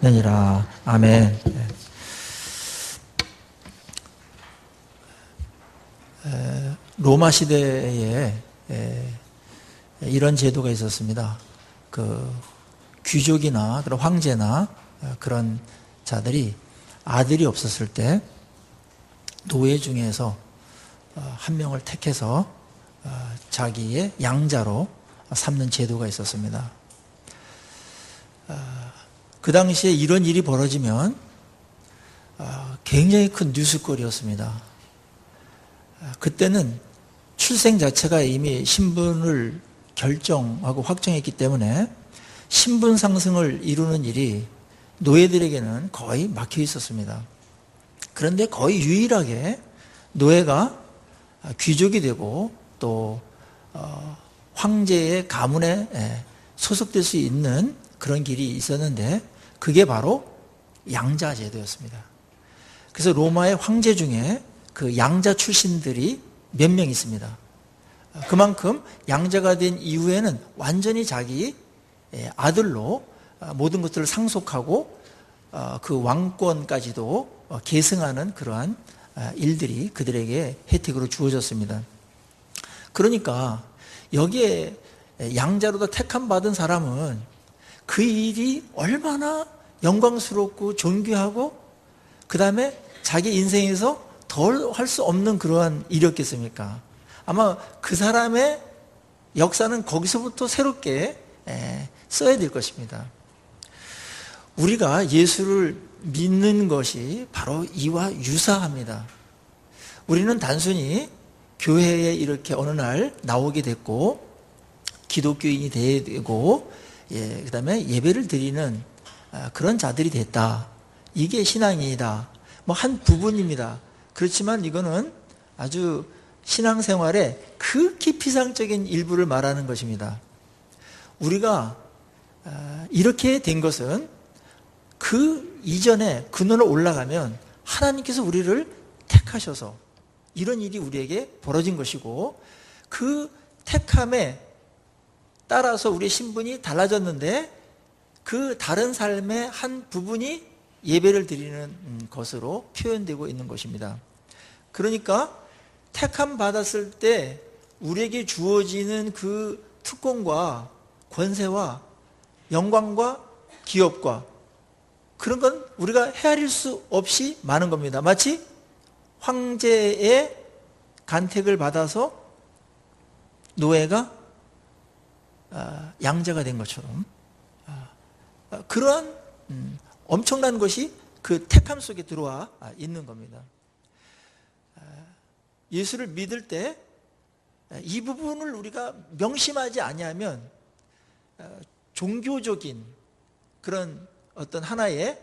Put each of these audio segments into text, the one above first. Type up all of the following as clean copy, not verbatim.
느니라. 아멘. 로마 시대에 이런 제도가 있었습니다. 그 귀족이나 그런 황제나 그런 자들이 아들이 없었을 때 노예 중에서 한 명을 택해서 자기의 양자로 삼는 제도가 있었습니다. 그 당시에 이런 일이 벌어지면 굉장히 큰 뉴스거리였습니다. 그때는 출생 자체가 이미 신분을 결정하고 확정했기 때문에 신분 상승을 이루는 일이 노예들에게는 거의 막혀 있었습니다. 그런데 거의 유일하게 노예가 귀족이 되고 또 황제의 가문에 소속될 수 있는 그런 길이 있었는데 그게 바로 양자 제도였습니다. 그래서 로마의 황제 중에 그 양자 출신들이 몇 명 있습니다. 그만큼 양자가 된 이후에는 완전히 자기 아들로 모든 것들을 상속하고 그 왕권까지도 계승하는 그러한 일들이 그들에게 혜택으로 주어졌습니다. 그러니까 여기에 양자로도 택함 받은 사람은 그 일이 얼마나 영광스럽고 존귀하고 그 다음에 자기 인생에서 덜 할 수 없는 그러한 일이었겠습니까? 아마 그 사람의 역사는 거기서부터 새롭게 써야 될 것입니다. 우리가 예수를 믿는 것이 바로 이와 유사합니다. 우리는 단순히 교회에 이렇게 어느 날 나오게 됐고 기독교인이 되고 그 다음에 예배를 드리는 그런 자들이 됐다. 이게 신앙이다. 뭐 한 부분입니다. 그렇지만 이거는 아주 신앙생활의 극히 피상적인 일부를 말하는 것입니다. 우리가 이렇게 된 것은 그 이전에 근원을 올라가면 하나님께서 우리를 택하셔서 이런 일이 우리에게 벌어진 것이고 그 택함에 따라서 우리의 신분이 달라졌는데 그 다른 삶의 한 부분이 예배를 드리는 것으로 표현되고 있는 것입니다. 그러니까 택함 받았을 때 우리에게 주어지는 그 특권과 권세와 영광과 기업과 그런 건 우리가 헤아릴 수 없이 많은 겁니다. 마치 황제의 간택을 받아서 노예가 양자가 된 것처럼 그러한 엄청난 것이 그 택함 속에 들어와 있는 겁니다. 예수를 믿을 때 이 부분을 우리가 명심하지 아니하면 종교적인 그런 어떤 하나의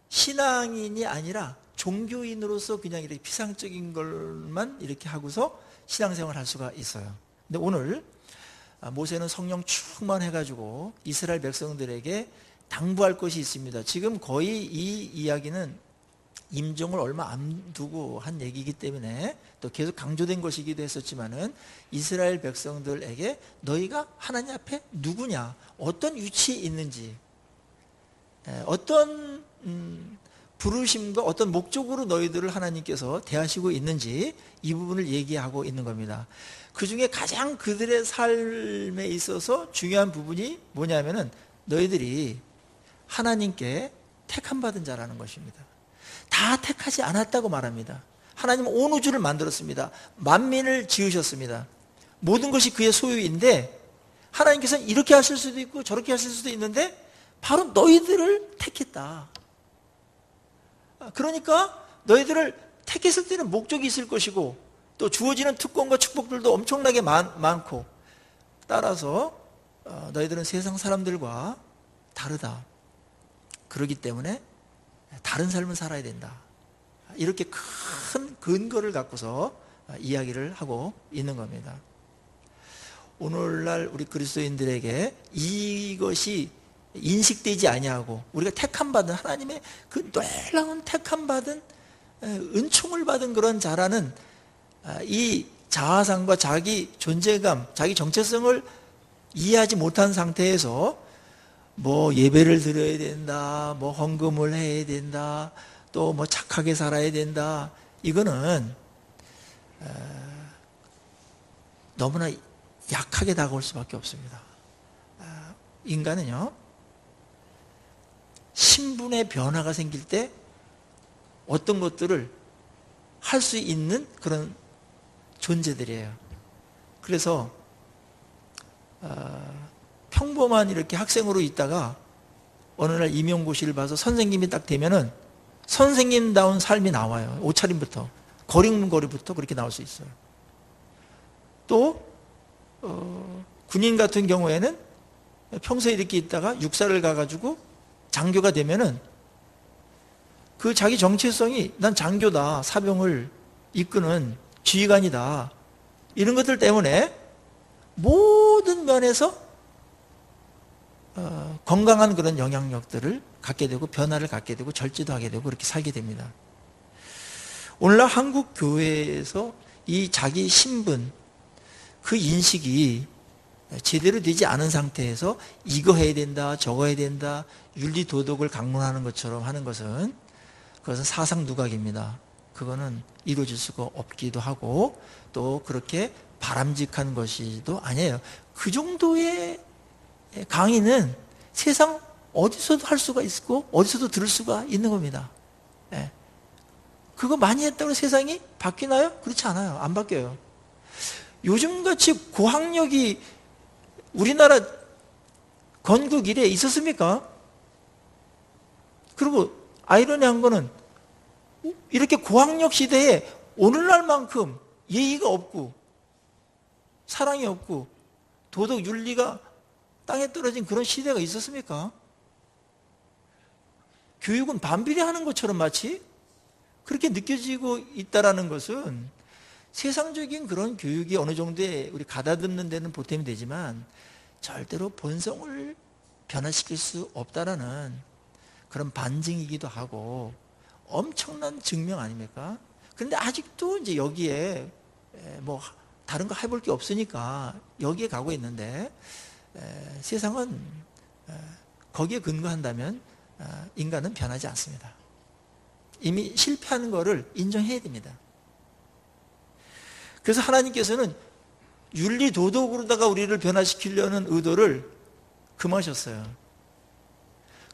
신앙인이 아니라 종교인으로서 그냥 이렇게 피상적인 것만 이렇게 하고서 신앙생활을 할 수가 있어요. 근데 오늘 모세는 성령 충만해가지고 이스라엘 백성들에게 당부할 것이 있습니다. 지금 거의 이 이야기는 임종을 얼마 안 두고 한 얘기이기 때문에 또 계속 강조된 것이기도 했었지만은 이스라엘 백성들에게 너희가 하나님 앞에 누구냐, 어떤 위치에 있는지, 어떤 부르심과 어떤 목적으로 너희들을 하나님께서 대하시고 있는지 이 부분을 얘기하고 있는 겁니다. 그 중에 가장 그들의 삶에 있어서 중요한 부분이 뭐냐면은 너희들이 하나님께 택함 받은 자라는 것입니다. 다 택하지 않았다고 말합니다. 하나님은 온 우주를 만들었습니다. 만민을 지으셨습니다. 모든 것이 그의 소유인데 하나님께서는 이렇게 하실 수도 있고 저렇게 하실 수도 있는데 바로 너희들을 택했다. 그러니까 너희들을 택했을 때는 목적이 있을 것이고 또 주어지는 특권과 축복들도 엄청나게 많고 따라서 너희들은 세상 사람들과 다르다. 그렇기 때문에 다른 삶을 살아야 된다. 이렇게 큰 근거를 갖고서 이야기를 하고 있는 겁니다. 오늘날 우리 그리스도인들에게 이것이 인식되지 아니하고 우리가 택함받은 하나님의 그 놀라운 택함받은 은총을 받은 그런 자라는 이 자아상과 자기 존재감, 자기 정체성을 이해하지 못한 상태에서 뭐 예배를 드려야 된다, 뭐 헌금을 해야 된다, 또 뭐 착하게 살아야 된다. 이거는 너무나 약하게 다가올 수밖에 없습니다. 인간은요, 신분의 변화가 생길 때 어떤 것들을 할 수 있는 그런 존재들이에요. 그래서 평범한 이렇게 학생으로 있다가 어느 날 임용고시를 봐서 선생님이 딱 되면은 선생님다운 삶이 나와요. 옷차림부터, 걸음걸이부터 그렇게 나올 수 있어요. 또 군인 같은 경우에는 평소에 이렇게 있다가 육사를 가가지고 장교가 되면은 그 자기 정체성이 난 장교다, 사병을 이끄는 지휘관이다, 이런 것들 때문에 모든 면에서 건강한 그런 영향력들을 갖게 되고 변화를 갖게 되고 절제도 하게 되고 그렇게 살게 됩니다. 오늘날 한국 교회에서 이 자기 신분, 그 인식이 제대로 되지 않은 상태에서 이거 해야 된다, 저거 해야 된다, 윤리 도덕을 강론하는 것처럼 하는 것은, 그것은 사상 누각입니다. 그거는 이루어질 수가 없기도 하고 또 그렇게 바람직한 것이도 아니에요. 그 정도의 강의는 세상 어디서도 할 수가 있고 어디서도 들을 수가 있는 겁니다. 예. 그거 많이 했다고 세상이 바뀌나요? 그렇지 않아요. 안 바뀌어요. 요즘같이 고학력이 우리나라 건국 이래 있었습니까? 그리고 아이러니한 거는 이렇게 고학력 시대에 오늘날만큼 예의가 없고 사랑이 없고 도덕 윤리가 땅에 떨어진 그런 시대가 있었습니까? 교육은 반비례하는 것처럼 마치 그렇게 느껴지고 있다는 것은 세상적인 그런 교육이 어느 정도에 우리 가다듬는 데는 보탬이 되지만 절대로 본성을 변화시킬 수 없다라는 그런 반증이기도 하고 엄청난 증명 아닙니까? 그런데 아직도 이제 여기에 뭐 다른 거 해볼 게 없으니까 여기에 가고 있는데, 세상은 거기에 근거한다면 인간은 변하지 않습니다. 이미 실패하는 거를 인정해야 됩니다. 그래서 하나님께서는 윤리 도덕으로다가 우리를 변화시키려는 의도를 금하셨어요.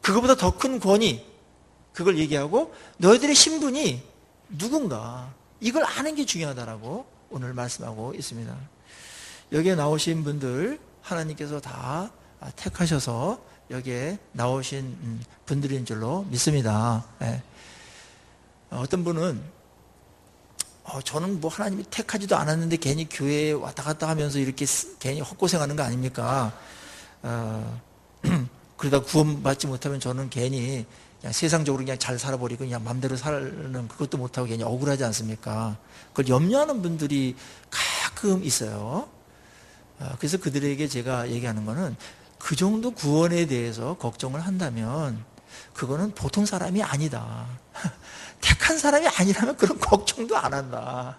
그거보다 더 큰 권위, 그걸 얘기하고 너희들의 신분이 누군가 이걸 아는 게 중요하다라고 오늘 말씀하고 있습니다. 여기에 나오신 분들 하나님께서 다 택하셔서 여기에 나오신 분들인 줄로 믿습니다. 예. 어떤 분은 저는 뭐 하나님이 택하지도 않았는데 괜히 교회에 왔다 갔다 하면서 이렇게 괜히 헛고생하는 거 아닙니까? 그러다 구원받지 못하면 저는 괜히 그냥 세상적으로 그냥 잘 살아버리고 그냥 마음대로 사는 그것도 못하고 괜히 억울하지 않습니까? 그걸 염려하는 분들이 가끔 있어요. 그래서 그들에게 제가 얘기하는 거는 그 정도 구원에 대해서 걱정을 한다면 그거는 보통 사람이 아니다. 택한 사람이 아니라면 그런 걱정도 안 한다.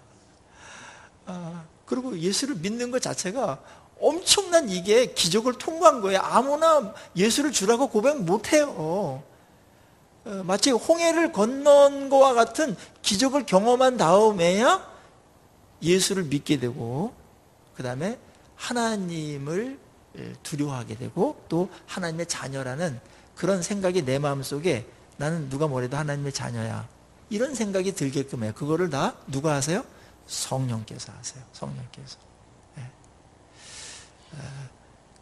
그리고 예수를 믿는 것 자체가 엄청난 이게 기적을 통과한 거예요. 아무나 예수를 주라고 고백 못해요. 마치 홍해를 건넌 것과 같은 기적을 경험한 다음에야 예수를 믿게 되고 그 다음에 하나님을 두려워하게 되고 또 하나님의 자녀라는 그런 생각이 내 마음속에 나는 누가 뭐래도 하나님의 자녀야 이런 생각이 들게끔 해요. 그거를 다 누가 하세요? 성령께서 하세요. 성령께서.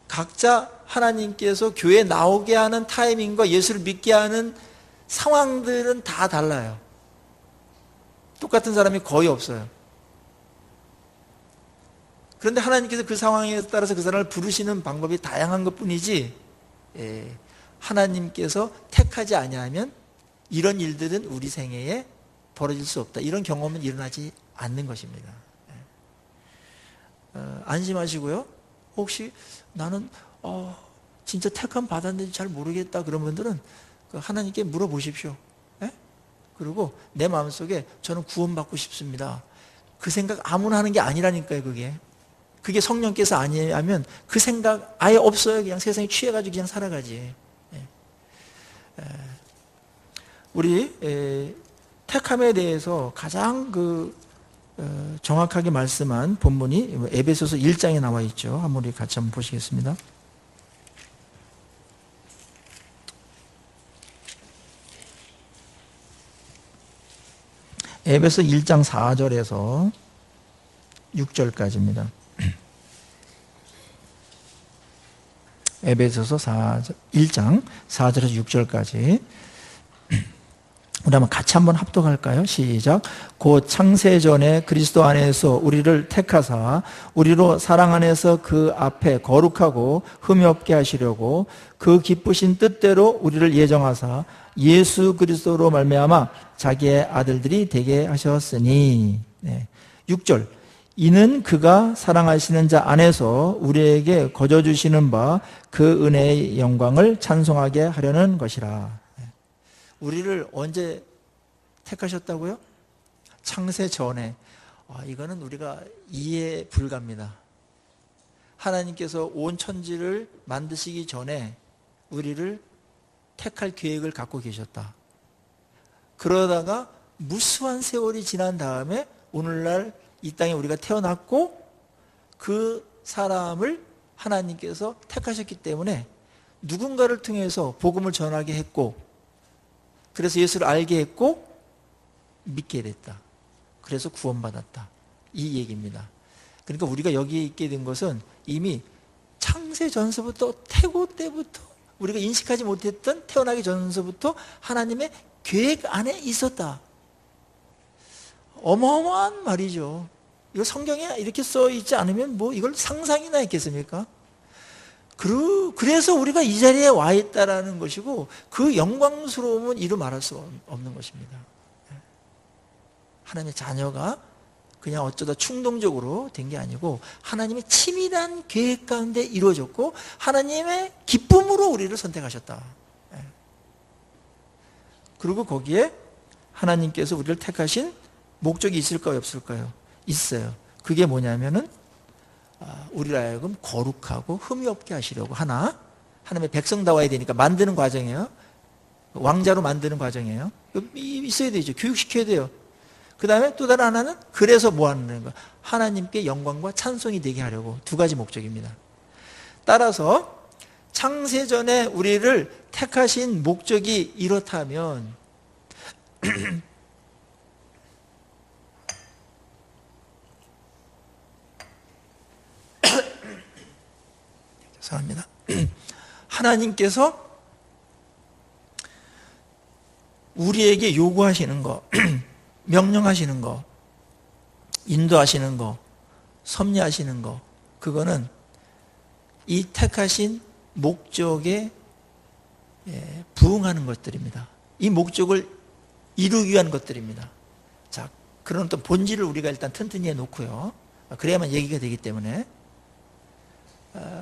각자 하나님께서 교회에 나오게 하는 타이밍과 예수를 믿게 하는 상황들은 다 달라요. 똑같은 사람이 거의 없어요. 그런데 하나님께서 그 상황에 따라서 그 사람을 부르시는 방법이 다양한 것뿐이지 하나님께서 택하지 아니하면 이런 일들은 우리 생애에 벌어질 수 없다. 이런 경험은 일어나지 않는 것입니다. 안심하시고요. 혹시 나는 진짜 택함 받았는지 잘 모르겠다 그런 분들은 하나님께 물어보십시오. 예? 그리고 내 마음속에 저는 구원받고 싶습니다. 그 생각 아무나 하는 게 아니라니까요. 그게 성령께서 아니하면 그 생각 아예 없어요. 그냥 세상에 취해가지고 그냥 살아가지. 우리 택함에 대해서 가장 정확하게 말씀한 본문이 에베소서 1장에 나와 있죠. 한번 우리 같이 한번 보시겠습니다. 에베소 1장 4절에서 6절까지입니다. 에베소서 1장 4절에서 6절까지 우리 한번 같이 한번 합독할까요? 시작. 곧 창세전에 그리스도 안에서 우리를 택하사 우리로 사랑 안에서 그 앞에 거룩하고 흠이 없게 하시려고 그 기쁘신 뜻대로 우리를 예정하사 예수 그리스도로 말미암아 자기의 아들들이 되게 하셨으니. 6절. 이는 그가 사랑하시는 자 안에서 우리에게 거저 주시는 바 그 은혜의 영광을 찬송하게 하려는 것이라. 우리를 언제 택하셨다고요? 창세 전에. 이거는 우리가 이해 불가입니다. 하나님께서 온 천지를 만드시기 전에 우리를 택할 계획을 갖고 계셨다. 그러다가 무수한 세월이 지난 다음에 오늘날 이 땅에 우리가 태어났고 그 사람을 하나님께서 택하셨기 때문에 누군가를 통해서 복음을 전하게 했고 그래서 예수를 알게 했고 믿게 됐다. 그래서 구원받았다. 이 얘기입니다. 그러니까 우리가 여기에 있게 된 것은 이미 창세 전서부터 태고 때부터 우리가 인식하지 못했던 태어나기 전서부터 하나님의 계획 안에 있었다. 어마어마한 말이죠. 이거 성경에 이렇게 써 있지 않으면 뭐 이걸 상상이나 했겠습니까? 그래서 우리가 이 자리에 와 있다라는 것이고 그 영광스러움은 이루 말할 수 없는 것입니다. 하나님의 자녀가 그냥 어쩌다 충동적으로 된 게 아니고 하나님의 치밀한 계획 가운데 이루어졌고 하나님의 기쁨으로 우리를 선택하셨다. 그리고 거기에 하나님께서 우리를 택하신 목적이 있을까요? 없을까요? 있어요. 그게 뭐냐면은 우리를 하여금 거룩하고 흠이 없게 하시려고 하나님의 백성다워야 되니까 만드는 과정이에요. 왕자로 만드는 과정이에요. 있어야 되죠. 교육시켜야 돼요. 그 다음에 또 다른 하나는 그래서 뭐 하는 거야? 하나님께 영광과 찬송이 되게 하려고. 두 가지 목적입니다. 따라서 창세전에 우리를 택하신 목적이 이렇다면 죄송합니다. 하나님께서 우리에게 요구하시는 거, 명령하시는 거, 인도하시는 거, 섭리하시는 거, 그거는 이 택하신 목적에 부응하는 것들입니다. 이 목적을 이루기 위한 것들입니다. 자, 그런 또 본질을 우리가 일단 튼튼히 해놓고요. 그래야만 얘기가 되기 때문에.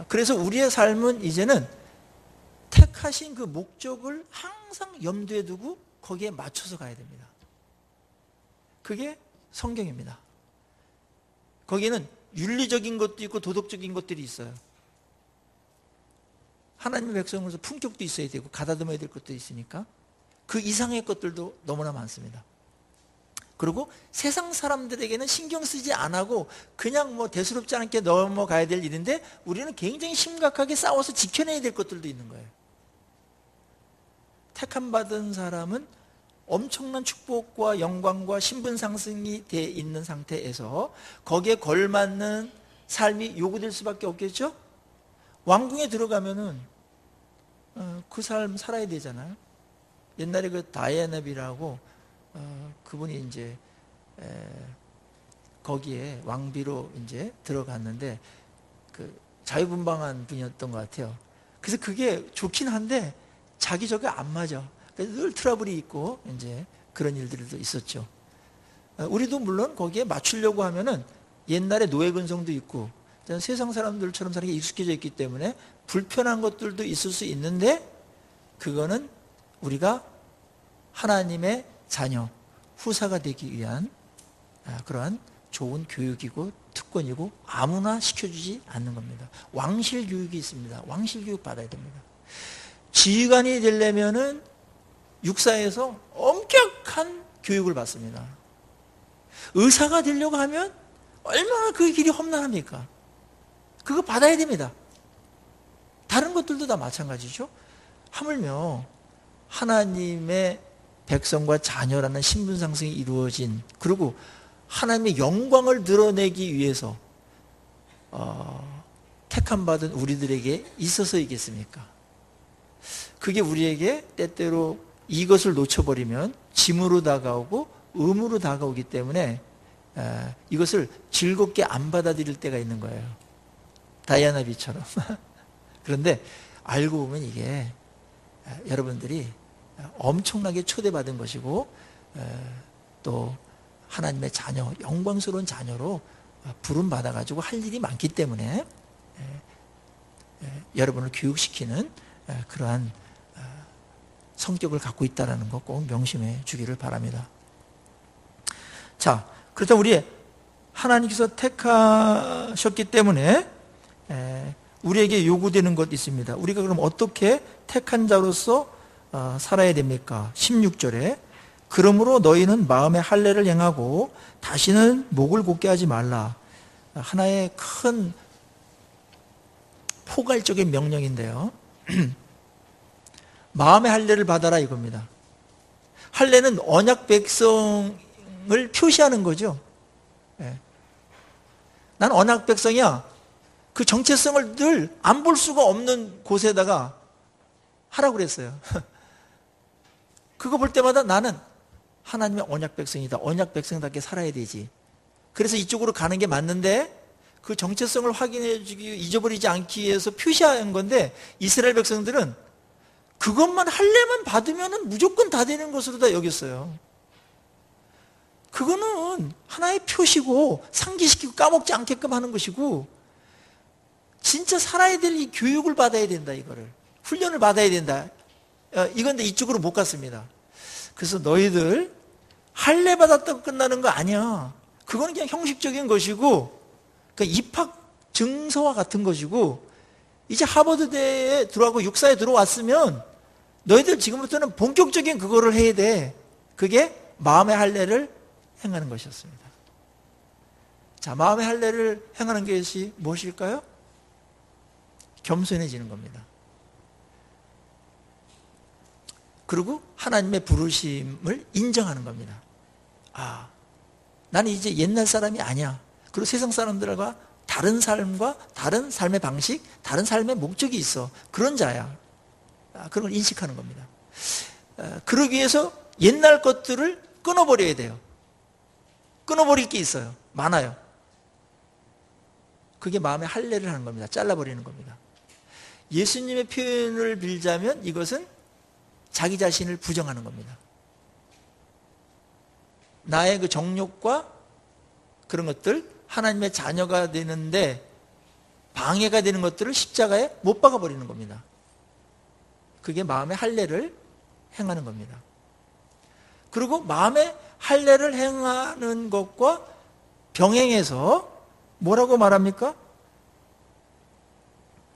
그래서 우리의 삶은 이제는 택하신 그 목적을 항상 염두에 두고 거기에 맞춰서 가야 됩니다. 그게 성경입니다. 거기는 윤리적인 것도 있고 도덕적인 것들이 있어요. 하나님의 백성으로서 품격도 있어야 되고 가다듬어야 될 것도 있으니까 그 이상의 것들도 너무나 많습니다. 그리고 세상 사람들에게는 신경 쓰지 안 하고 그냥 뭐 대수롭지 않게 넘어가야 될 일인데 우리는 굉장히 심각하게 싸워서 지켜내야 될 것들도 있는 거예요. 택함 받은 사람은 엄청난 축복과 영광과 신분 상승이 돼 있는 상태에서 거기에 걸맞는 삶이 요구될 수밖에 없겠죠? 왕궁에 들어가면은 그 삶 살아야 되잖아요. 옛날에 그 다이애나비라고 그분이 이제 거기에 왕비로 이제 들어갔는데 그 자유분방한 분이었던 것 같아요. 그래서 그게 좋긴 한데 자기 저게 안 맞아. 그래서 늘 트러블이 있고 이제 그런 일들도 있었죠. 우리도 물론 거기에 맞추려고 하면은 옛날에 노예 근성도 있고 세상 사람들처럼 사는 게 익숙해져 있기 때문에 불편한 것들도 있을 수 있는데 그거는 우리가 하나님의 자녀, 후사가 되기 위한 그러한 좋은 교육이고 특권이고 아무나 시켜주지 않는 겁니다. 왕실 교육이 있습니다. 왕실 교육 받아야 됩니다. 지휘관이 되려면은 육사에서 엄격한 교육을 받습니다. 의사가 되려고 하면 얼마나 그 길이 험난합니까? 그거 받아야 됩니다. 다른 것들도 다 마찬가지죠. 하물며 하나님의 백성과 자녀라는 신분 상승이 이루어진, 그리고 하나님의 영광을 드러내기 위해서 택함받은 우리들에게 있어서이겠습니까? 그게 우리에게 때때로 이것을 놓쳐버리면 짐으로 다가오고 의무로 다가오기 때문에 이것을 즐겁게 안 받아들일 때가 있는 거예요. 다이아나 비처럼. 그런데 알고 보면 이게 여러분들이 엄청나게 초대받은 것이고 또 하나님의 자녀, 영광스러운 자녀로 부름받아가지고 할 일이 많기 때문에 여러분을 교육시키는 그러한 성격을 갖고 있다는 거 꼭 명심해 주기를 바랍니다. 자, 그렇다면 우리 하나님께서 택하셨기 때문에 우리에게 요구되는 것이 있습니다. 우리가 그럼 어떻게 택한 자로서 살아야 됩니까? 16절에 그러므로 너희는 마음의 할례를 행하고 다시는 목을 곧게 하지 말라. 하나의 큰 포괄적인 명령인데요. 마음의 할례를 받아라 이겁니다. 할례는 언약 백성을 표시하는 거죠. 난 언약 백성이야. 그 정체성을 늘 안 볼 수가 없는 곳에다가 하라고 그랬어요. 그거 볼 때마다 나는 하나님의 언약 백성이다. 언약 백성답게 살아야 되지. 그래서 이쪽으로 가는 게 맞는데 그 정체성을 확인해 주기, 잊어버리지 않기 위해서 표시한 건데 이스라엘 백성들은 그것만 할례만 받으면 무조건 다 되는 것으로 다 여겼어요. 그거는 하나의 표시고 상기시키고 까먹지 않게끔 하는 것이고 진짜 살아야 될 이 교육을 받아야 된다 이거를. 훈련을 받아야 된다. 이건데 이쪽으로 못 갔습니다. 그래서 너희들 할례 받았다고 끝나는 거 아니야. 그거는 그냥 형식적인 것이고 그러니까 입학 증서와 같은 것이고 이제 하버드대에 들어가고 육사에 들어왔으면 너희들 지금부터는 본격적인 그거를 해야 돼. 그게 마음의 할례를 행하는 것이었습니다. 자, 마음의 할례를 행하는 것이 무엇일까요? 겸손해지는 겁니다. 그리고 하나님의 부르심을 인정하는 겁니다. 아, 나는 이제 옛날 사람이 아니야. 그리고 세상 사람들과 다른 삶과 다른 삶의 방식, 다른 삶의 목적이 있어. 그런 자야. 그런 걸 인식하는 겁니다. 그러기 위해서 옛날 것들을 끊어버려야 돼요. 끊어버릴 게 있어요. 많아요. 그게 마음의 할례를 하는 겁니다. 잘라버리는 겁니다. 예수님의 표현을 빌자면 이것은 자기 자신을 부정하는 겁니다. 나의 그 정욕과 그런 것들, 하나님의 자녀가 되는데 방해가 되는 것들을 십자가에 못 박아버리는 겁니다. 그게 마음의 할례를 행하는 겁니다. 그리고 마음의 할례를 행하는 것과 병행해서 뭐라고 말합니까?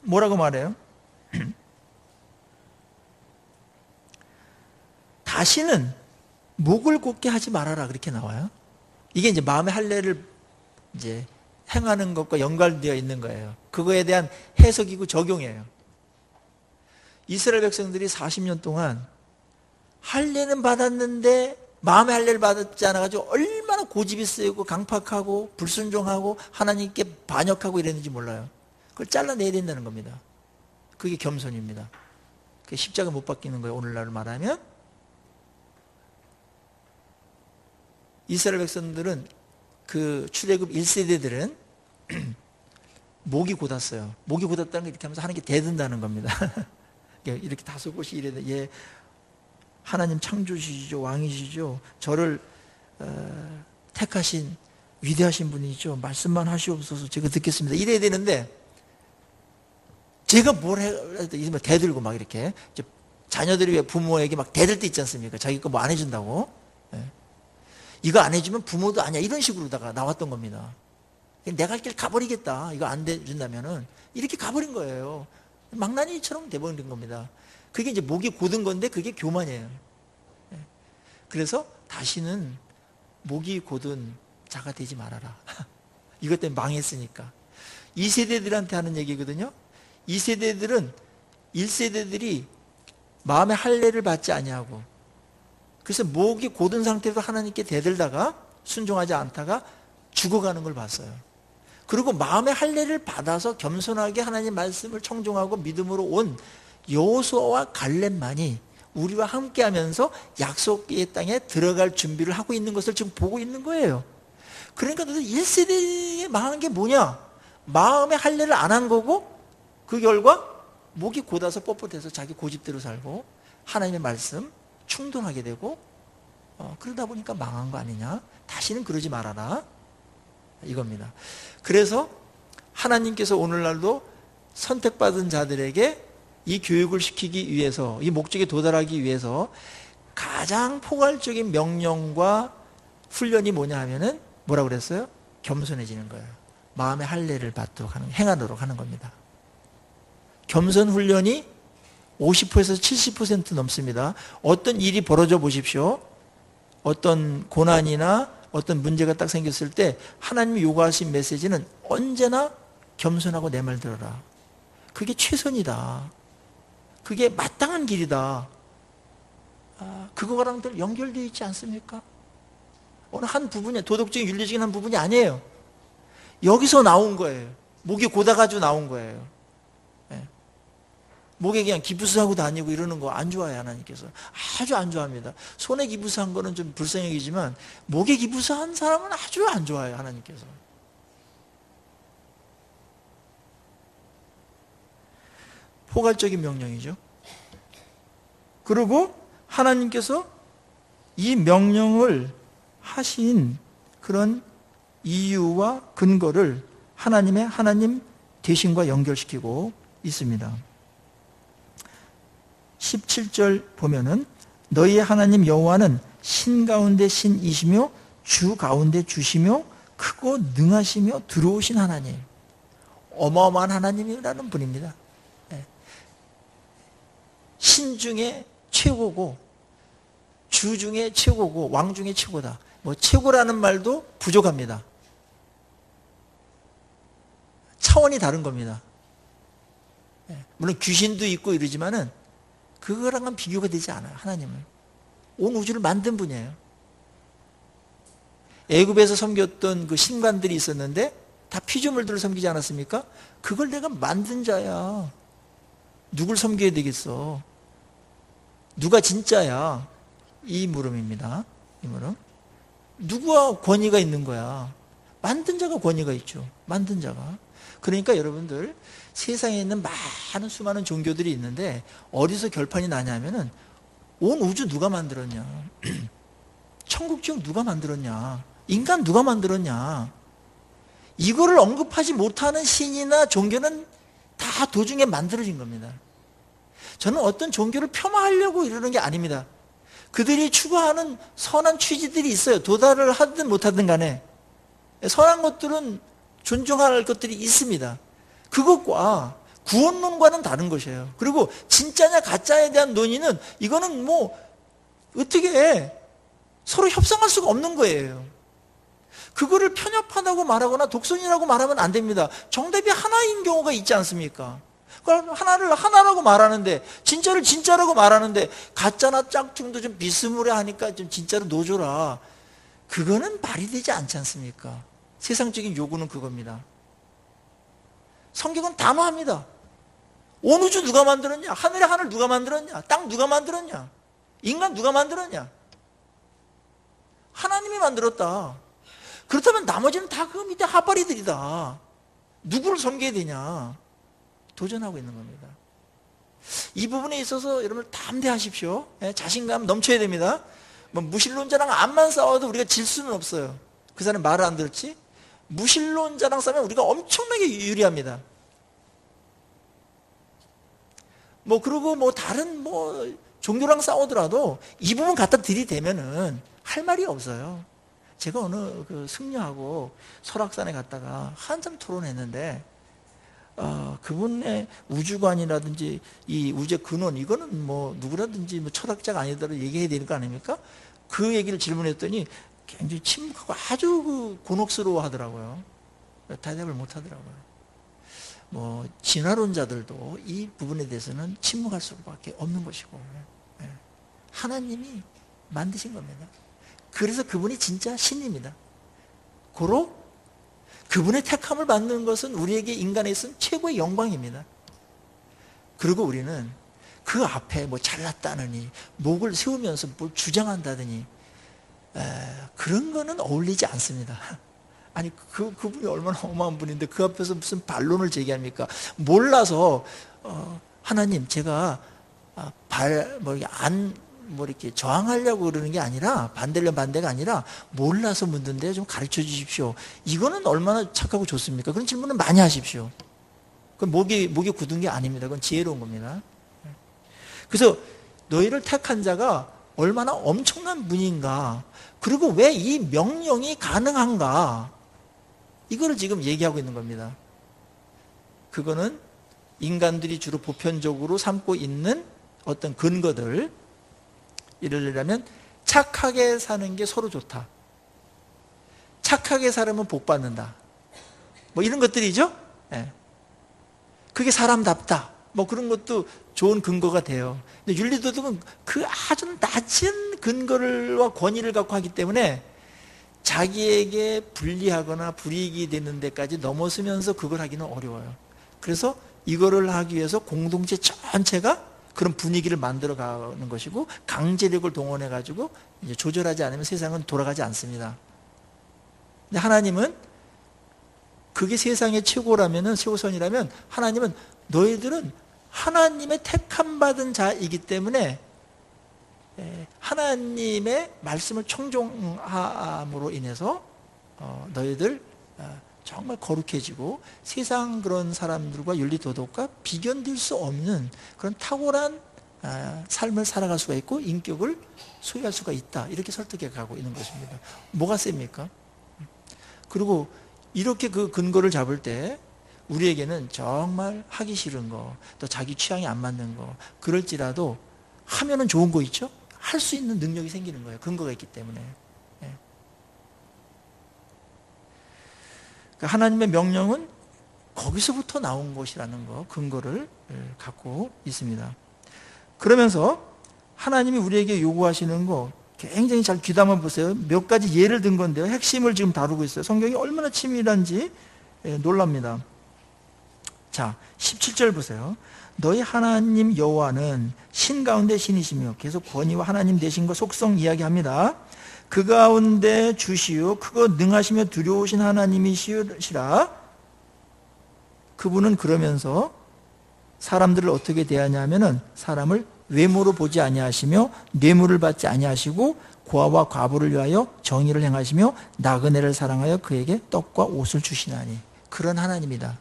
뭐라고 말해요? 다시는 목을 곧게 하지 말아라 그렇게 나와요. 이게 이제 마음의 할례를 이제 행하는 것과 연관되어 있는 거예요. 그거에 대한 해석이고 적용이에요. 이스라엘 백성들이 40년 동안 할례는 받았는데 마음의 할례를 받지 않아가지고 얼마나 고집이 세고 강팍하고 불순종하고 하나님께 반역하고 이랬는지 몰라요. 그걸 잘라내야 된다는 겁니다. 그게 겸손입니다. 그게 십자가 못 박히는 거예요. 오늘날 말하면 이스라엘 백성들은 그 출애굽 1세대들은 목이 곧았어요. 목이 곧았다는 게 이렇게 하면서 하는 게 대든다는 겁니다. 이렇게 다소곳이 이래도 예, 하나님 창조주시죠, 왕이시죠. 저를 택하신 위대하신 분이죠. 말씀만 하시옵소서 제가 듣겠습니다. 이래야 되는데 제가 뭘 해도 대들고 막 이렇게 자녀들이 왜 부모에게 막 대들 때 있지 않습니까? 자기 거 뭐 안 해준다고. 이거 안 해주면 부모도 아니야. 이런 식으로다가 나왔던 겁니다. 내가 할 길 가버리겠다. 이거 안 해준다면은 이렇게 가버린 거예요. 망나니처럼 돼버린 겁니다. 그게 이제 목이 곧은 건데 그게 교만이에요. 그래서 다시는 목이 곧은 자가 되지 말아라. 이것 때문에 망했으니까. 2세대들한테 하는 얘기거든요. 2세대들은 1세대들이 마음의 할례를 받지 아니하고, 그래서 목이 곧은 상태에서 하나님께 대들다가 순종하지 않다가 죽어가는 걸 봤어요. 그리고 마음의 할례를 받아서 겸손하게 하나님 말씀을 청종하고 믿음으로 온 여호수아와 갈렙만이 우리와 함께하면서 약속의 땅에 들어갈 준비를 하고 있는 것을 지금 보고 있는 거예요. 그러니까 1세대에 망한 게 뭐냐? 마음의 할례를 안 한 거고, 그 결과 목이 곧아서 뻣뻣해서 자기 고집대로 살고 하나님의 말씀 충돌하게 되고, 그러다 보니까 망한 거 아니냐? 다시는 그러지 말아라, 이겁니다. 그래서 하나님께서 오늘날도 선택받은 자들에게 이 교육을 시키기 위해서, 이 목적에 도달하기 위해서 가장 포괄적인 명령과 훈련이 뭐냐 하면은 뭐라고 그랬어요? 겸손해지는 거예요. 마음의 할례를 받도록 하는, 행하도록 하는 겁니다. 겸손 훈련이 50%에서 70% 넘습니다. 어떤 일이 벌어져 보십시오. 어떤 고난이나 어떤 문제가 딱 생겼을 때 하나님이 요구하신 메시지는 언제나 겸손하고 내 말 들어라. 그게 최선이다. 그게 마땅한 길이다. 그거랑 늘 연결되어 있지 않습니까? 어느 한 부분이, 도덕적인 윤리적인 한 부분이 아니에요. 여기서 나온 거예요. 목이 고다가지고 나온 거예요. 목에 그냥 기부스하고 다니고 이러는 거 안 좋아해요, 하나님께서. 아주 안 좋아합니다. 손에 기부스한 거는 좀 불쌍하기지만 목에 기부스한 사람은 아주 안 좋아해요, 하나님께서. 포괄적인 명령이죠. 그리고 하나님께서 이 명령을 하신 그런 이유와 근거를 하나님 대신과 연결시키고 있습니다. 17절 보면은 너희의 하나님 여호와는 신 가운데 신이시며 주 가운데 주시며 크고 능하시며 들어오신 하나님, 어마어마한 하나님이라는 분입니다. 신 중에 최고고 주 중에 최고고 왕 중에 최고다. 뭐 최고라는 말도 부족합니다. 차원이 다른 겁니다. 물론 귀신도 있고 이러지만은 그거랑은 비교가 되지 않아요. 하나님은 온 우주를 만든 분이에요. 애굽에서 섬겼던 그 신관들이 있었는데 다 피조물들을 섬기지 않았습니까? 그걸 내가 만든 자야. 누굴 섬겨야 되겠어? 누가 진짜야? 이 물음입니다. 이 물음. 누구와 권위가 있는 거야? 만든 자가 권위가 있죠. 만든 자가. 그러니까 여러분들, 세상에 있는 많은 수많은 종교들이 있는데 어디서 결판이 나냐면은 온 우주 누가 만들었냐? 천국 지옥 누가 만들었냐? 인간 누가 만들었냐? 이거를 언급하지 못하는 신이나 종교는 다 도중에 만들어진 겁니다. 저는 어떤 종교를 폄하하려고 이러는 게 아닙니다. 그들이 추구하는 선한 취지들이 있어요. 도달을 하든 못하든 간에 선한 것들은 존중할 것들이 있습니다. 그것과 구원론과는 다른 것이에요. 그리고 진짜냐 가짜에 대한 논의는, 이거는 뭐 어떻게 서로 협상할 수가 없는 거예요. 그거를 편협하다고 말하거나 독선이라고 말하면 안 됩니다. 정답이 하나인 경우가 있지 않습니까? 그럼 하나를 하나라고 말하는데, 진짜를 진짜라고 말하는데, 가짜나 짝퉁도 좀 비스무리 하니까 좀 진짜로 놓아줘라. 그거는 말이 되지 않지 않습니까? 세상적인 요구는 그겁니다. 성경은 단호합니다. 온 우주 누가 만들었냐? 하늘의 하늘 누가 만들었냐? 땅 누가 만들었냐? 인간 누가 만들었냐? 하나님이 만들었다. 그렇다면 나머지는 다 그 밑에 하파리들이다. 누구를 섬겨야 되냐? 도전하고 있는 겁니다. 이 부분에 있어서 여러분 담대하십시오. 자신감 넘쳐야 됩니다. 뭐 무신론자랑 암만 싸워도 우리가 질 수는 없어요. 그 사람 말을 안 들었지? 무신론자랑 싸우면 우리가 엄청나게 유리합니다. 뭐 그리고 뭐 다른 뭐 종교랑 싸우더라도 이 부분 갖다 들이대면은 할 말이 없어요. 제가 어느 그 승려하고 설악산에 갔다가 한참 토론했는데, 그분의 우주관이라든지 이 우주의 근원, 이거는 뭐 누구라든지 뭐 철학자가 아니더라도 얘기해야 되는 거 아닙니까? 그 얘기를 질문했더니 굉장히 침묵하고 아주 곤혹스러워 하더라고요. 대답을 못 하더라고요. 뭐 진화론자들도 이 부분에 대해서는 침묵할 수밖에 없는 것이고, 하나님이 만드신 겁니다. 그래서 그분이 진짜 신입니다. 고로 그분의 택함을 받는 것은 우리에게 인간에 있어서 최고의 영광입니다. 그리고 우리는 그 앞에 뭐 잘났다느니 목을 세우면서 뭘 주장한다더니 그런 거는 어울리지 않습니다. 아니 그분이 얼마나 어마한 분인데 그 앞에서 무슨 반론을 제기합니까? 몰라서 하나님 제가 이렇게 저항하려고 그러는 게 아니라 반대가 아니라 몰라서 묻는데 좀 가르쳐 주십시오. 이거는 얼마나 착하고 좋습니까? 그런 질문은 많이 하십시오. 그건 목이 굳은 게 아닙니다. 그건 지혜로운 겁니다. 그래서 너희를 택한 자가 얼마나 엄청난 분인가, 그리고 왜 이 명령이 가능한가, 이거를 지금 얘기하고 있는 겁니다. 그거는 인간들이 주로 보편적으로 삼고 있는 어떤 근거들, 예를 들자면 착하게 사는 게 서로 좋다, 착하게 살면 복 받는다, 뭐 이런 것들이죠. 그게 사람답다, 뭐 그런 것도 좋은 근거가 돼요. 근데 윤리도덕은 그 아주 낮은 근거와 권위를 갖고 하기 때문에 자기에게 불리하거나 불이익이 되는 데까지 넘어서면서 그걸 하기는 어려워요. 그래서 이거를 하기 위해서 공동체 전체가 그런 분위기를 만들어 가는 것이고, 강제력을 동원해 가지고 이제 조절하지 않으면 세상은 돌아가지 않습니다. 근데 하나님은 그게 세상의 최고선이라면 하나님은 너희들은 하나님의 택함 받은 자이기 때문에 하나님의 말씀을 청종함으로 인해서 너희들 정말 거룩해지고 세상 그런 사람들과 윤리도덕과 비견될 수 없는 그런 탁월한 삶을 살아갈 수가 있고 인격을 소유할 수가 있다, 이렇게 설득해 가고 있는 것입니다. 뭐가 셉니까? 그리고 이렇게 그 근거를 잡을 때 우리에게는 정말 하기 싫은 거, 또 자기 취향이 안 맞는 거, 그럴지라도 하면은 좋은 거 있죠? 할 수 있는 능력이 생기는 거예요. 근거가 있기 때문에. 하나님의 명령은 거기서부터 나온 것이라는 거, 근거를 갖고 있습니다. 그러면서 하나님이 우리에게 요구하시는 거 굉장히 잘 귀담아 보세요. 몇 가지 예를 든 건데요. 핵심을 지금 다루고 있어요. 성경이 얼마나 치밀한지 놀랍니다. 자, 17절 보세요. 너희 하나님 여호와는 신 가운데 신이시며, 계속 권위와 하나님 되신 거 속성 이야기합니다. 그 가운데 주시오 크고 능하시며 두려우신 하나님이시라. 그분은 그러면서 사람들을 어떻게 대하냐면은 사람을 외모로 보지 아니하시며 뇌물을 받지 아니하시고 고아와 과부를 위하여 정의를 행하시며 나그네를 사랑하여 그에게 떡과 옷을 주시나니. 그런 하나님이다.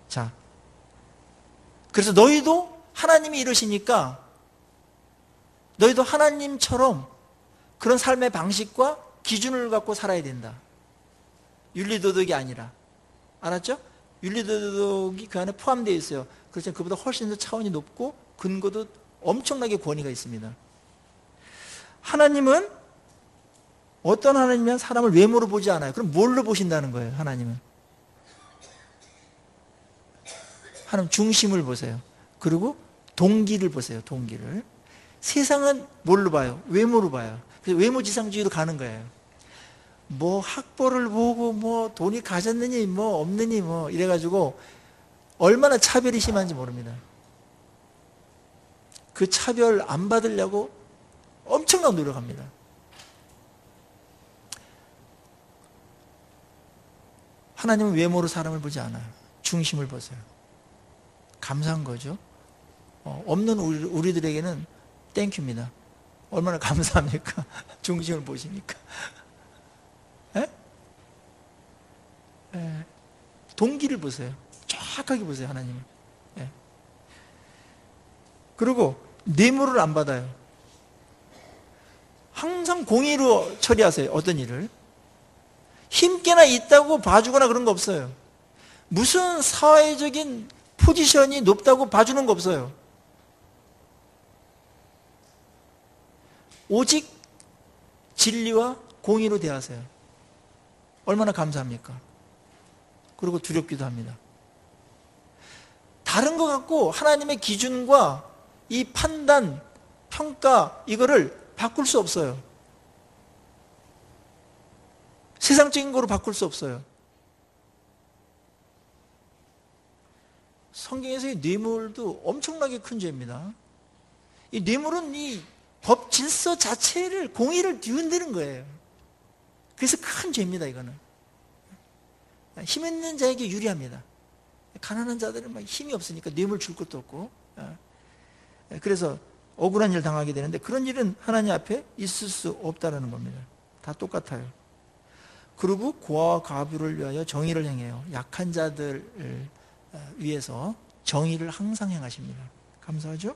자, 그래서 너희도 하나님이 이러시니까 너희도 하나님처럼 그런 삶의 방식과 기준을 갖고 살아야 된다. 윤리도덕이 아니라. 알았죠? 윤리도덕이 그 안에 포함되어 있어요. 그렇지만 그보다 훨씬 더 차원이 높고 근거도 엄청나게 권위가 있습니다. 하나님은 어떤 하나님이면 사람을 외모로 보지 않아요. 그럼 뭘로 보신다는 거예요? 하나님은 하나님 중심을 보세요. 그리고 동기를 보세요. 동기를. 세상은 뭘로 봐요? 외모로 봐요. 그래서 외모지상주의로 가는 거예요. 뭐 학벌을 보고 뭐 돈이 가졌느니 뭐 없느니 뭐 이래가지고 얼마나 차별이 심한지 모릅니다. 그 차별 안 받으려고 엄청나게 노력합니다. 하나님은 외모로 사람을 보지 않아요. 중심을 보세요. 감사한 거죠. 없는 우리들에게는 땡큐입니다. 얼마나 감사합니까? 중심을 보시니까. 동기를 보세요. 정확하게 보세요. 하나님은. 그리고 뇌물을 안 받아요. 항상 공의로 처리하세요. 어떤 일을. 힘께나 있다고 봐주거나 그런 거 없어요. 무슨 사회적인 포지션이 높다고 봐주는 거 없어요. 오직 진리와 공의로 대하세요. 얼마나 감사합니까? 그리고 두렵기도 합니다. 다른 것 같고 하나님의 기준과 이 판단, 평가 이거를 바꿀 수 없어요. 세상적인 거로 바꿀 수 없어요. 성경에서의 뇌물도 엄청나게 큰 죄입니다. 이 뇌물은 이 법 질서 자체를, 공의를 뒤흔드는 거예요. 그래서 큰 죄입니다, 이거는. 힘 있는 자에게 유리합니다. 가난한 자들은 막 힘이 없으니까 뇌물 줄 것도 없고. 그래서 억울한 일 당하게 되는데 그런 일은 하나님 앞에 있을 수 없다는 겁니다. 다 똑같아요. 그리고 고아와 과부를 위하여 정의를 행해요. 약한 자들을 위해서 정의를 항상 행하십니다. 감사하죠?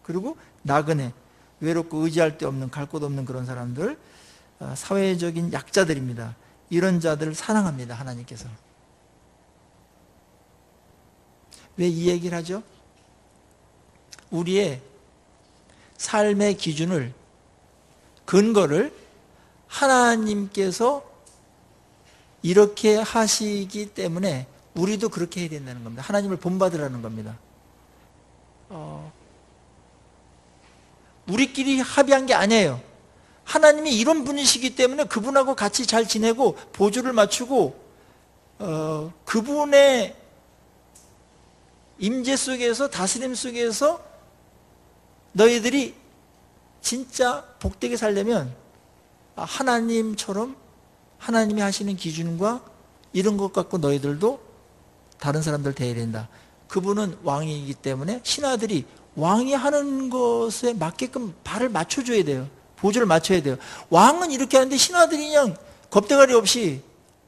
그리고 나그네, 외롭고 의지할 데 없는, 갈 곳 없는 그런 사람들, 사회적인 약자들입니다. 이런 자들을 사랑합니다, 하나님께서. 왜 이 얘기를 하죠? 우리의 삶의 기준을, 근거를 하나님께서 이렇게 하시기 때문에 우리도 그렇게 해야 된다는 겁니다. 하나님을 본받으라는 겁니다. 우리끼리 합의한 게 아니에요. 하나님이 이런 분이시기 때문에 그분하고 같이 잘 지내고 보조를 맞추고 그분의 임재 속에서, 다스림 속에서 너희들이 진짜 복되게 살려면 하나님처럼 하나님이 하시는 기준과 이런 것 갖고 너희들도 다른 사람들 대해야 된다. 그분은 왕이기 때문에 신하들이 왕이 하는 것에 맞게끔 발을 맞춰줘야 돼요. 보조를 맞춰야 돼요. 왕은 이렇게 하는데 신하들이 그냥 겁대가리 없이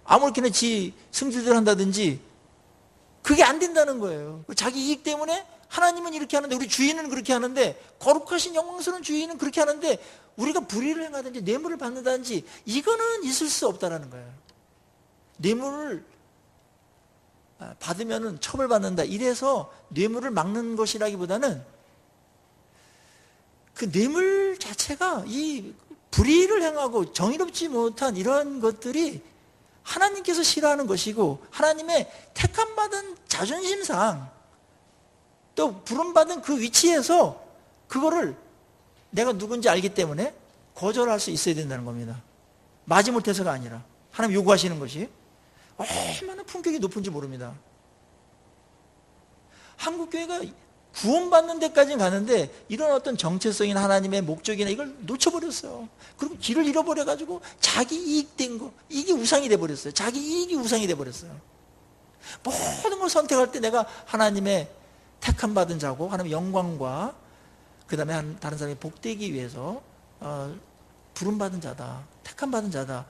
아무렇게나 지 승질들 한다든지 그게 안 된다는 거예요. 자기 이익 때문에 하나님은 이렇게 하는데, 우리 주인은 그렇게 하는데, 거룩하신 영광스러운 주인은 그렇게 하는데 우리가 불의를 행하든지 뇌물을 받는다든지 이거는 있을 수 없다는 거예요. 뇌물을 받으면 처벌받는다, 이래서 뇌물을 막는 것이라기보다는 그 뇌물 자체가 이 불의를 행하고 정의롭지 못한 이런 것들이 하나님께서 싫어하는 것이고, 하나님의 택함받은 자존심상 또 부름받은 그 위치에서 그거를 내가 누군지 알기 때문에 거절할 수 있어야 된다는 겁니다. 마지못해서가 아니라 하나님 요구하시는 것이 얼마나 품격이 높은지 모릅니다. 한국교회가 구원받는 데까지는 가는데 이런 어떤 정체성이나 하나님의 목적이나 이걸 놓쳐버렸어요. 그리고 길을 잃어버려가지고 자기 이익된 거, 이게 우상이 돼버렸어요. 자기 이익이 우상이 돼버렸어요. 모든 걸 선택할 때 내가 하나님의 택함받은 자고 하나님의 영광과 그 다음에 다른 사람이 복되기 위해서 부름받은 자다, 택함받은 자다,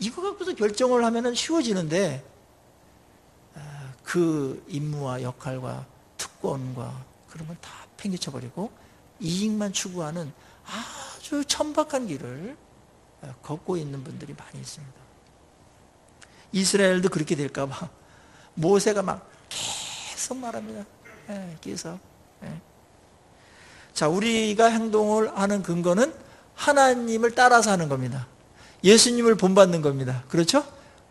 이거 갖고서 결정을 하면 쉬워지는데 그 임무와 역할과 특권과 그런 걸 다 팽개쳐버리고 이익만 추구하는 아주 천박한 길을 걷고 있는 분들이 많이 있습니다. 이스라엘도 그렇게 될까봐 모세가 막 계속 말합니다. 계속. 자, 우리가 행동을 하는 근거는 하나님을 따라서 하는 겁니다. 예수님을 본받는 겁니다. 그렇죠?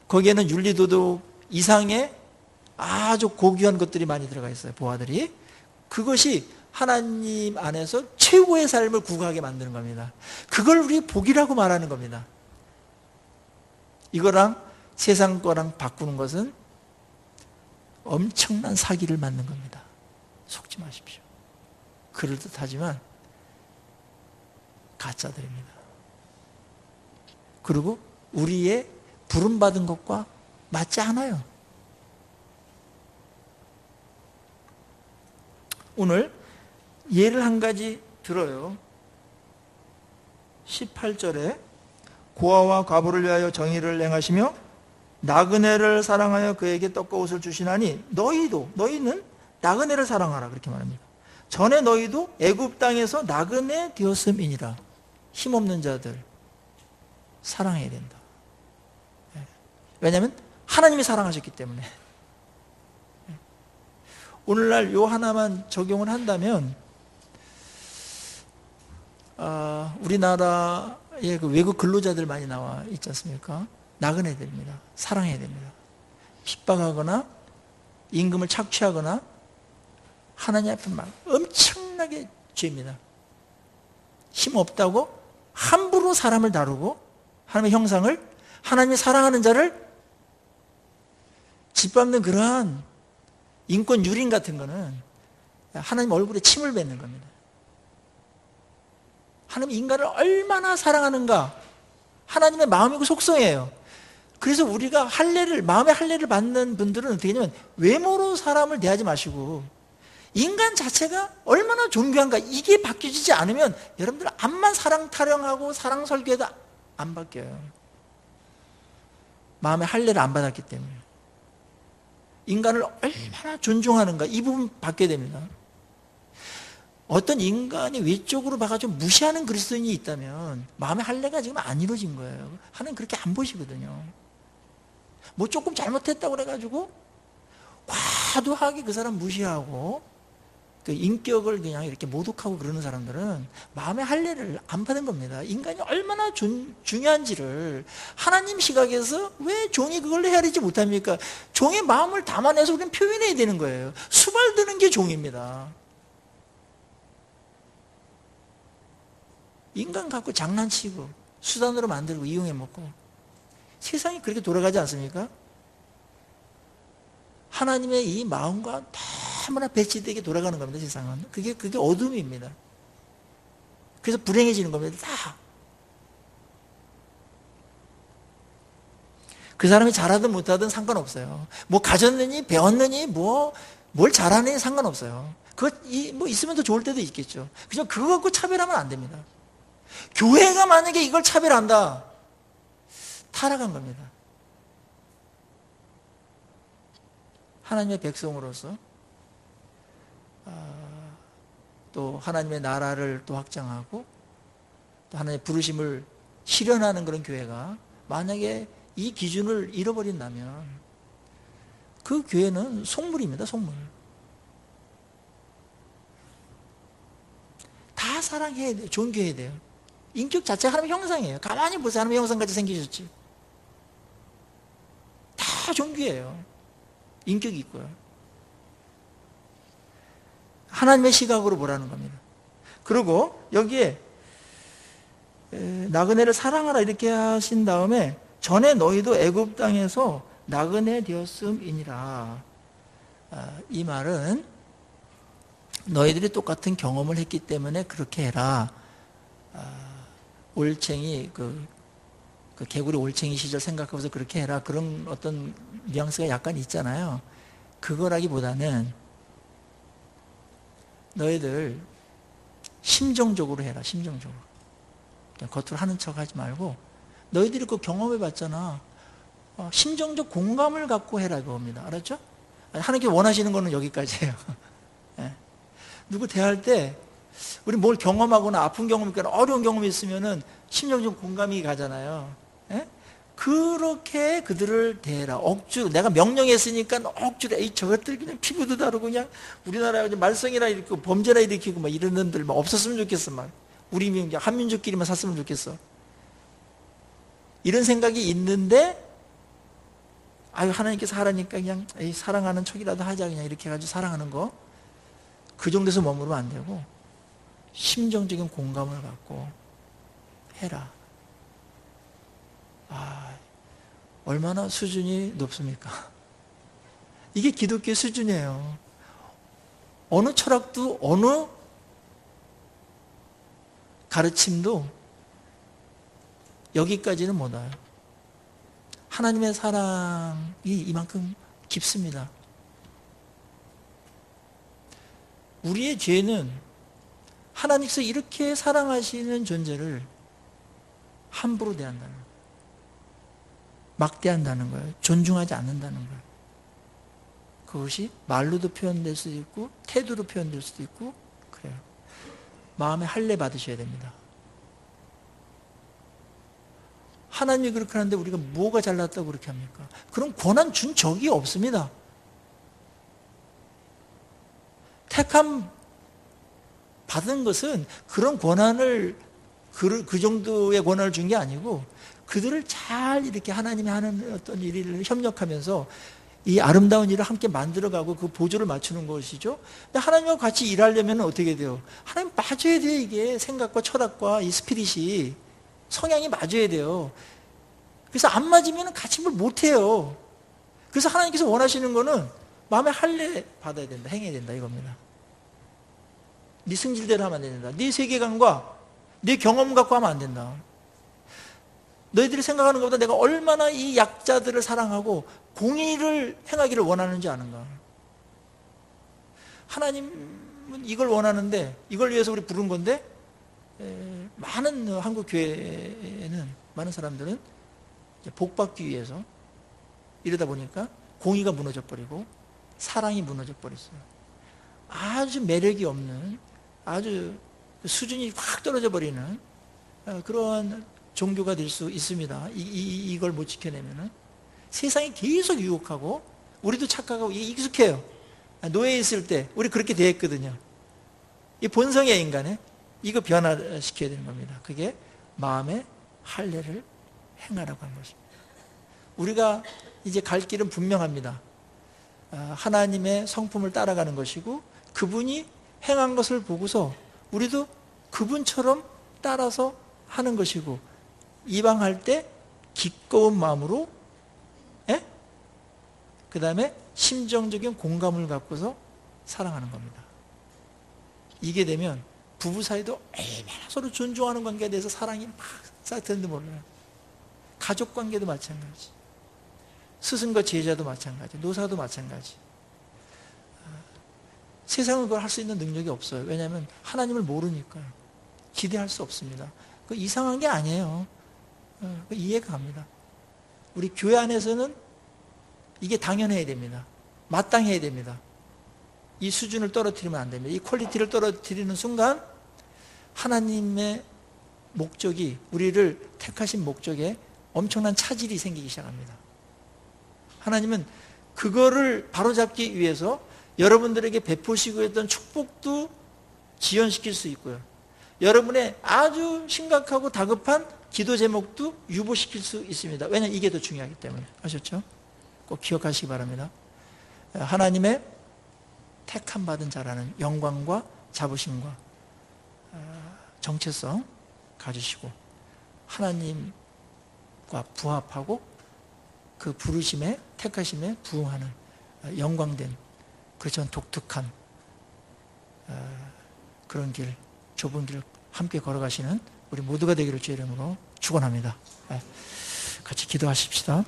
거기에는 윤리도덕 이상의 아주 고귀한 것들이 많이 들어가 있어요. 보아들이. 그것이 하나님 안에서 최고의 삶을 구가하게 만드는 겁니다. 그걸 우리 복이라고 말하는 겁니다. 이거랑 세상 거랑 바꾸는 것은 엄청난 사기를 맞는 겁니다. 속지 마십시오. 그럴듯하지만 가짜들입니다. 그리고 우리의 부름받은 것과 맞지 않아요. 오늘 예를 한 가지 들어요. 18절에 고아와 과부를 위하여 정의를 행하시며 나그네를 사랑하여 그에게 떡과 옷을 주시나니 너희는 나그네를 사랑하라, 그렇게 말합니다. 전에 너희도 애굽 땅에서 나그네 되었음이니라. 힘없는 자들 사랑해야 된다. 왜냐하면 하나님이 사랑하셨기 때문에. 오늘날 요 하나만 적용을 한다면 우리나라에 그 외국 근로자들 많이 나와 있지 않습니까? 나그네야 됩니다. 사랑해야 됩니다. 핍박하거나 임금을 착취하거나 하나님 앞에 막 엄청나게 죄입니다. 힘없다고 함부로 사람을 다루고 하나님의 형상을, 하나님이 사랑하는 자를 짓밟는 그러한 인권 유린 같은 거는 하나님 얼굴에 침을 뱉는 겁니다. 하나님 인간을 얼마나 사랑하는가, 하나님의 마음이고 속성이에요. 그래서 우리가 마음의 할례를 받는 분들은 어떻게 하냐면 외모로 사람을 대하지 마시고 인간 자체가 얼마나 존귀한가, 이게 바뀌지 않으면 여러분들 암만 사랑 타령하고 사랑 설교해도 안 바뀌어요. 마음의 할례를 안 받았기 때문에. 인간을 얼마나 존중하는가, 이 부분 바뀌어야 됩니다. 어떤 인간이 외적으로 봐가지고 무시하는 그리스도인이 있다면 마음의 할례가 지금 안 이루어진 거예요. 하나님 그렇게 안 보시거든요. 뭐 조금 잘못했다고 그래가지고 과도하게 그 사람 무시하고 그 인격을 그냥 이렇게 모독하고 그러는 사람들은 마음의 할례를 안 받은 겁니다. 인간이 얼마나 중요한지를 하나님 시각에서 왜 종이 그걸 헤아리지 못합니까? 종의 마음을 담아내서 우리는 표현해야 되는 거예요. 수발드는 게 종입니다. 인간 갖고 장난치고 수단으로 만들고 이용해 먹고 세상이 그렇게 돌아가지 않습니까? 하나님의 이 마음과 너무나 배치되게 돌아가는 겁니다. 세상은. 그게 어둠입니다. 그래서 불행해지는 겁니다. 다. 그 사람이 잘하든 못하든 상관없어요. 뭐 가졌느니 배웠느니 뭘 잘하느니 상관없어요. 뭐 있으면 더 좋을 때도 있겠죠. 그냥 그거 갖고 차별하면 안 됩니다. 교회가 만약에 이걸 차별한다, 타락한 겁니다. 하나님의 백성으로서 또 하나님의 나라를 또 확장하고 또 하나님의 부르심을 실현하는 그런 교회가 만약에 이 기준을 잃어버린다면 그 교회는 속물입니다. 속물. 다 사랑해야 돼요. 존귀해야 돼요. 인격 자체가 하나님의 형상이에요. 가만히 보세요. 하나님의 형상같이 생기셨지. 다 존귀해요. 인격이 있고요. 하나님의 시각으로 보라는 겁니다. 그리고 여기에 나그네를 사랑하라 이렇게 하신 다음에 전에 너희도 애굽 땅에서 나그네 되었음이니라. 이 말은 너희들이 똑같은 경험을 했기 때문에 그렇게 해라. 올챙이 그 개구리 올챙이 시절 생각하면서 그렇게 해라. 그런 어떤 뉘앙스가 약간 있잖아요. 그거라기보다는 너희들 심정적으로 해라. 심정적으로. 그냥 겉으로 하는 척 하지 말고 너희들이 그 경험해 봤잖아. 심정적 공감을 갖고 해라 이겁니다. 알았죠? 하나님께 원하시는 거는 여기까지예요. 네. 누구 대할 때 우리 뭘 경험하거나 아픈 경험이 있거나 어려운 경험이 있으면은 심정적 공감이 가잖아요. 네? 그렇게 그들을 대해라. 억지로 내가 명령했으니까 억지로 저것들 그냥 피부도 다르고 그냥 우리나라에 말썽이나 일으키고 범죄나 일으키고 막 이런 놈들 막 없었으면 좋겠어. 막 우리 한민족끼리만 샀으면 좋겠어. 이런 생각이 있는데 하나님께서 하라니까 그냥 사랑하는 척이라도 하자 그냥 이렇게 해가지고 사랑하는 거 그 정도에서 머무르면 안 되고 심정적인 공감을 갖고 해라. 얼마나 수준이 높습니까? 이게 기독교의 수준이에요. 어느 철학도 어느 가르침도 여기까지는 못 와요. 하나님의 사랑이 이만큼 깊습니다. 우리의 죄는 하나님께서 이렇게 사랑하시는 존재를 함부로 대한다는 거예요. 막대한다는 거예요. 존중하지 않는다는 거예요. 그것이 말로도 표현될 수도 있고 태도로 표현될 수도 있고 그래요. 마음에 할례 받으셔야 됩니다. 하나님이 그렇게 하는데 우리가 뭐가 잘났다고 그렇게 합니까? 그런 권한 준 적이 없습니다. 택함 받은 것은 그런 권한을 그 정도의 권한을 준 게 아니고 그들을 잘 이렇게 하나님이 하는 어떤 일을 협력하면서 이 아름다운 일을 함께 만들어가고 그 보조를 맞추는 것이죠. 근데 하나님과 같이 일하려면 어떻게 돼요? 하나님 맞아야 돼요. 이게 생각과 철학과 이 스피릿이 성향이 맞아야 돼요. 그래서 안 맞으면 같이 뭘 못해요. 그래서 하나님께서 원하시는 거는 마음에 할례 받아야 된다, 행해야 된다 이겁니다. 네 승질대로 하면 안 된다. 네 세계관과 네 경험 갖고 하면 안 된다. 너희들이 생각하는 것보다 내가 얼마나 이 약자들을 사랑하고 공의를 행하기를 원하는지 아는가. 하나님은 이걸 원하는데 이걸 위해서 우리 부른 건데 많은 한국 교회에는 많은 사람들은 복받기 위해서 이러다 보니까 공의가 무너져 버리고 사랑이 무너져 버렸어요. 아주 매력이 없는 아주 수준이 확 떨어져 버리는 그러한 종교가 될 수 있습니다. 이걸 못 지켜내면은 세상이 계속 유혹하고 우리도 착각하고 익숙해요. 노예에 있을 때 우리 그렇게 대했거든요. 이 본성의 인간에 이거 변화시켜야 되는 겁니다. 그게 마음의 할례를 행하라고 하는 것입니다. 우리가 이제 갈 길은 분명합니다. 하나님의 성품을 따라가는 것이고 그분이 행한 것을 보고서 우리도 그분처럼 따라서 하는 것이고 이방할 때 기꺼운 마음으로 그 다음에 심정적인 공감을 갖고서 사랑하는 겁니다. 이게 되면 부부 사이도 얼마나 서로 존중하는 관계에 대해서 사랑이 막 쌓였는지 몰라요. 가족 관계도 마찬가지, 스승과 제자도 마찬가지, 노사도 마찬가지. 세상은 그걸 할 수 있는 능력이 없어요. 왜냐하면 하나님을 모르니까요. 기대할 수 없습니다. 그 이상한 게 아니에요. 이해가 갑니다. 우리 교회 안에서는 이게 당연해야 됩니다. 마땅해야 됩니다. 이 수준을 떨어뜨리면 안 됩니다. 이 퀄리티를 떨어뜨리는 순간 하나님의 목적이 우리를 택하신 목적에 엄청난 차질이 생기기 시작합니다. 하나님은 그거를 바로잡기 위해서 여러분들에게 베푸시고 했던 축복도 지연시킬 수 있고요. 여러분의 아주 심각하고 다급한 기도 제목도 유보시킬 수 있습니다. 왜냐하면 이게 더 중요하기 때문에. 아셨죠? 꼭 기억하시기 바랍니다. 하나님의 택함 받은 자라는 영광과 자부심과 정체성 가지시고 하나님과 부합하고 그 부르심에 택하심에 부응하는 영광된 그 전 독특한 그런 길, 좁은 길 함께 걸어가시는 우리 모두가 되기를 주의 이름으로 축원합니다. 같이 기도하십시다.